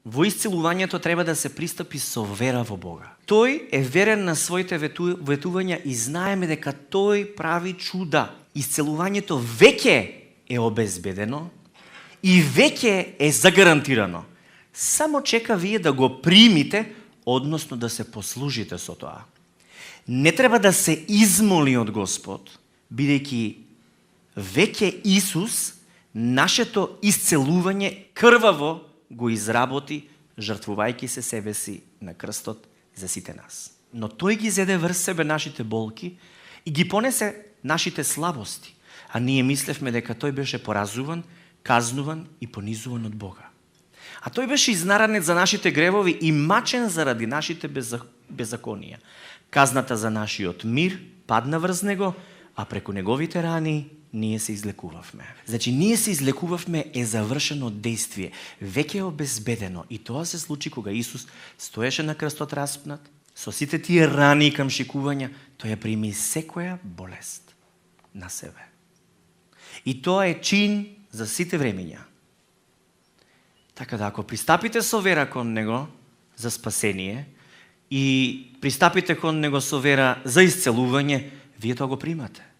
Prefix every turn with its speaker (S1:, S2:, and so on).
S1: Во исцелувањето треба да се пристапи со вера во Бога. Тој е верен на своите ветувања и знаеме дека тој прави чуда. Исцелувањето веќе е обезбедено и веќе е загарантирано. Само чека вие да го примите, односно да се послужите со тоа. Не треба да се измоли од Господ, бидејќи веќе Исус нашето исцелување крваво го изработи, жртвувајќи се себе си на крстот за сите нас. Но тој ги зеде врз себе нашите болки и ги понесе нашите слабости, а ние мислевме дека тој беше поразуван, казнуван и понизуван од Бога. А тој беше изнаранет за нашите гревови и мачен заради нашите беззаконија. Казната за нашиот мир падна врз него, а преку неговите рани ние се излекувавме. Значи, ние се излекувавме е завршено действие, веќе е обезбедено. И тоа се случи кога Исус стоеше на крстот распнат, со сите тие рани и камшикувања, тој ја прими секоја болест на себе. И тоа е чин за сите времења. Така да, ако пристапите со вера кон Него за спасение и пристапите кон Него со вера за исцелување, вие тоа го примате.